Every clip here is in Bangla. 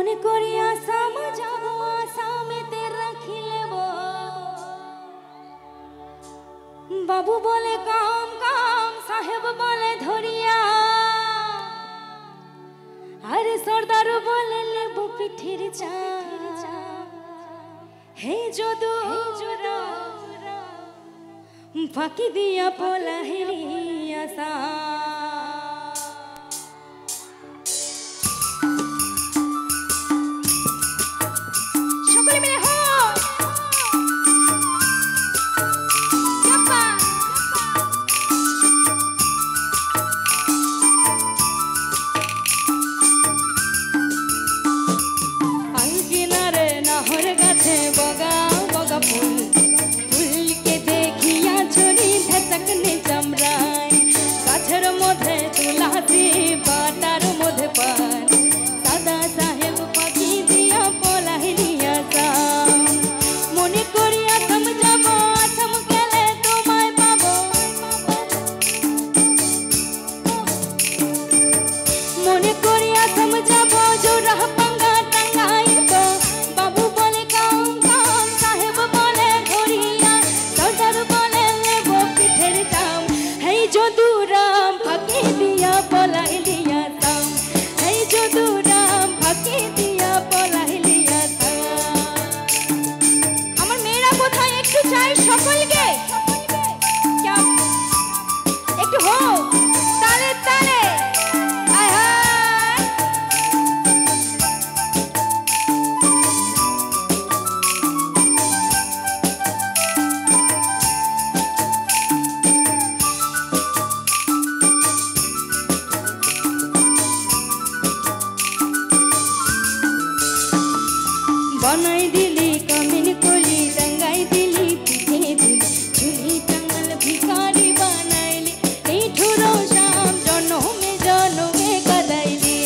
মনে করি আসাম যাব আসামেতে রাখিলেব বাবু বলে কাম কাম সাহেব বলে ধরিয়া আরে সর্দার বলে লেবু পিঠির চা হে যদু ফাঁকি দিয়া পলাহিরি আসা बनाई दिली कमिन कोली रंगाई दिली पीछे दिली झुली टंगल भिखारी बनाईली निठुरो शाम जनमे कदाईली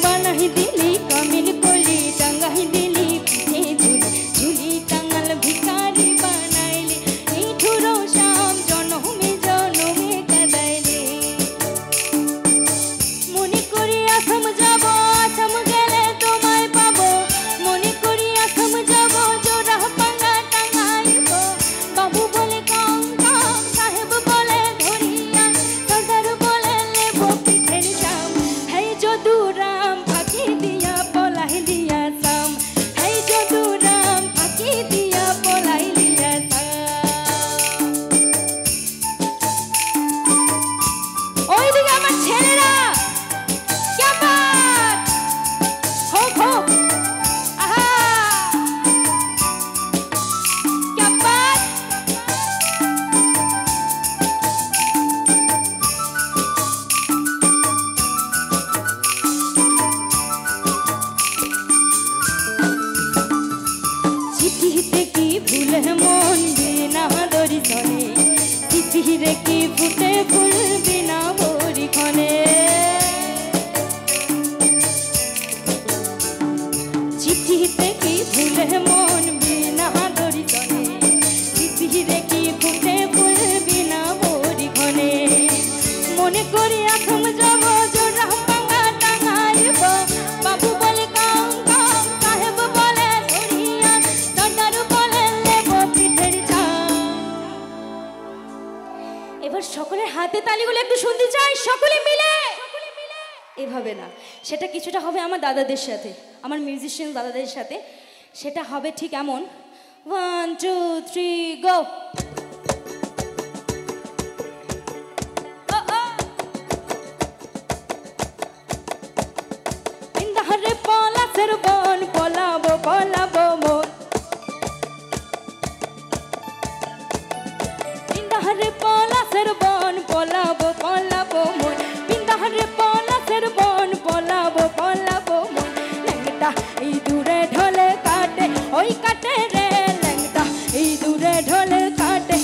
बनाई दिली कमिन कोली रंगाई दिली पीछे दिली झुली टंगल भिखारी बनाईली निठुरो शाम जनमे कदाईली मने करी आसाम जाबो आसाम गेले তোমায় পাবো মনে করি আসাম যাব জোড়া পাঙ্গা টাঙ্গাইব বাবু বলে কাম কাম সাহেব বলে ধরিয়া সর্দার বলে লেব পিঠের চাম হেই যদুরাম ফাঁকি দিয়া পলাইলিয়া সাম হেই যদুরাম ফাঁকি দিয়া পলাইলিয়া সাম ওইদিকে আমার ছেলেরা मन बिना दरी सने चिठिरे की फुटे फुल बिना बोरी खने चिठिते की फुले मन बिना दरी सने चिठिरे की फुटे फुल बिना बोरी खने मने करी आसाम যাব জোড়া পাঙ্গা টাঙ্গাইব বাবু বলে কাম কাম সাহেব বলে ধরিয়া সর্দার বলে এবার সকলের হাতে তালিগুলো একটু শুনতে চাই সকলে মিলে এভাবে না সেটা কিছুটা হবে আমার দাদাদের সাথে আমার মিউজিশিয়ান দাদাদের সাথে সেটা হবে ঠিক এমন 1 2 3 গো ইন্দারে পলাশের বন পলাবো পলাবো মন ইন্দারে পলাশের বন পলাবো পলাবো মন ইন্দারে পলাশের বন পলাবো পলাবো মন ল্যাংটা এই দূরে ঢলে কাটে ওই কাটে রে ল্যাংটা এই দূরে ঢলে কাটে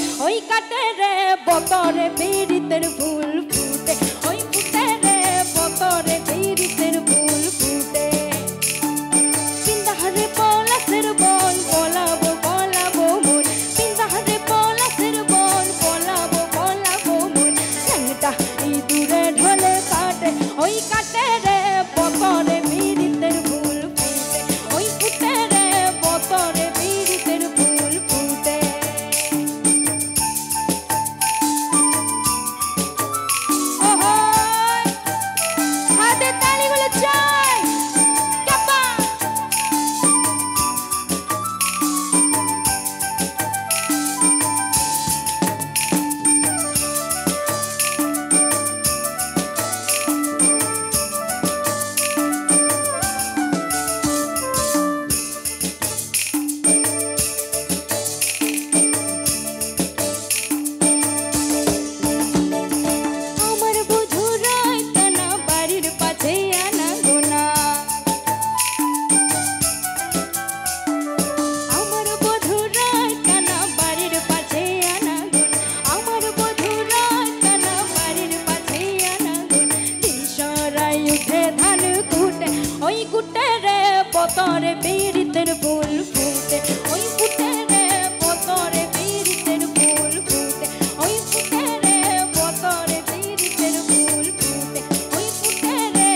ফুটে রে পতরে বীরিতের ফুল ফুটে, ওই ফুটে রে পতরে বীরিতের ফুল ফুটে, ওই ফুটে রে পতরে বীরিতের ফুল ফুটে, ওই ফুটে রে।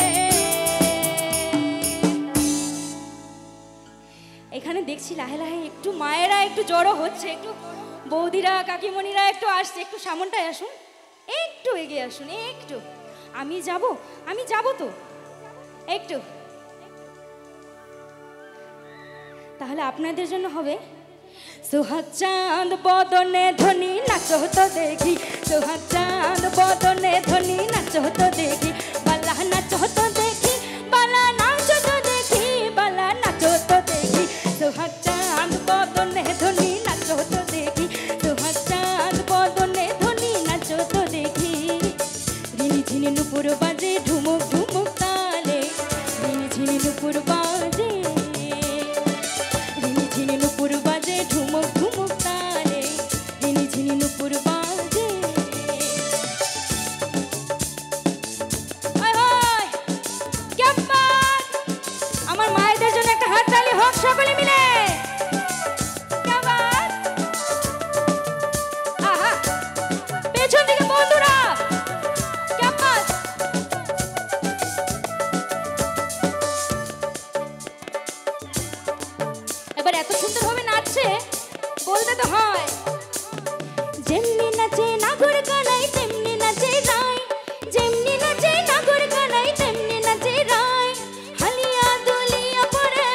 এখানে দেখছি লাহে লাহে একটু মায়েরা একটু জড়ো হচ্ছে, একটু বৌদিরা কাকিমণিরা একটু আসছে, একটু সামনটায় আসুন, একটু এগিয়ে আসুন, একটু। আমি যাব তো একটু, তাহলে আপনাদের জন্য হবে সোহাগ চাঁদ বদনে ধ্বনি নাচো তো দেখি, সোহাগ চাঁদ বদনে ধ্বনি নাচো তো দেখি, বালা নাচো তো দেখি, বালা নাচো তো দেখি, বালা নাচো তো দেখি, সোহাগ চাঁদ বদনে ধ্বনি নাচো তো দেখি, সোহাগ চাঁদ বদনে ধ্বনি নাচো তো দেখি। রিনি ঝিনি নুপুর বাজে ঢুমুক ঢুমুক তালে, রিনি ঝিনি নুপুর বাজে, রিনি ঝিনি নুপুর বাজে ঢুমুক ঢুমুক তালে, রিনি ঝিনি নুপুর বাজে। আমার মায়েদের জন্য একটা হাততালি হোক সকলে মিলে। আহা, পেছন দিকে বন্ধুরা, এবার এত সুন্দর ভাবে নাচছে বলতে তো হয়। যেমনি নাচে নাগর কানাই তেমনি নাচে রায়, যেমনি নাচে নাগর কানাই তেমনি নাচে রায়, হালিয়া দুলিয়া পরে,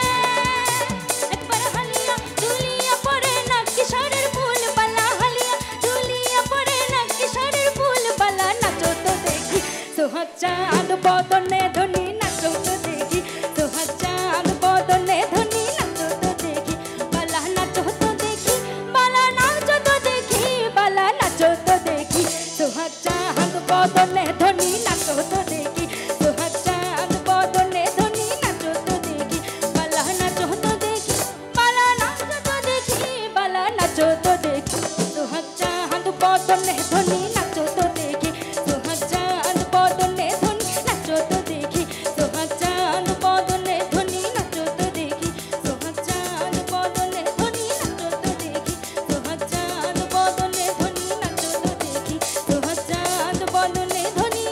একবার হালিয়া দুলিয়া পরে নাকি সারের ফুল বালা, হালিয়া দুলিয়া পরে নাকি সারের ফুল বালা, নাচো তো দেখি সোহাগ চাঁদ বদনে ধ্বনি নাচো তো দেখি, সোহাগ চাঁদ বদনে ধ্বনি নাচো তো দেখি, বালা নাচো তো দেখি, বালা নাচো তো দেখি, বালা নাচো তো দেখি, সোহাগ চাঁদ বদনে ধ্বনি নাচো তো দেখি, সোহাগ চাঁদ বদনে ধ্বনি নাচো তো দেখি, বালা নাচো তো দেখি, বালা নাচো তো দেখি, বালা নাচো তো দেখি, সোহাগ চাঁদ বদনে ধ্বনি নাচো তো দেখি, সোহাগ চাঁদ বদনে ধ্বনি নাচো তো দেখি, সোহাগ চাঁদ বদনে ধ্বনি নাচো তো দেখি, সোহাগ চাঁদ বদনে ধ্বনি নাচো তো দেখি, সোহাগ চাঁদ বদনে ধ্বনি নাচো তো দেখি, সোহাগ চাঁদ বদনে ধ্বনি।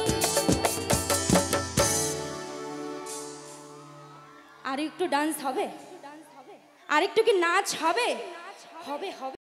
আর একটু ডান্স হবে, আর একটু কি নাচ হবে? হবে হবে।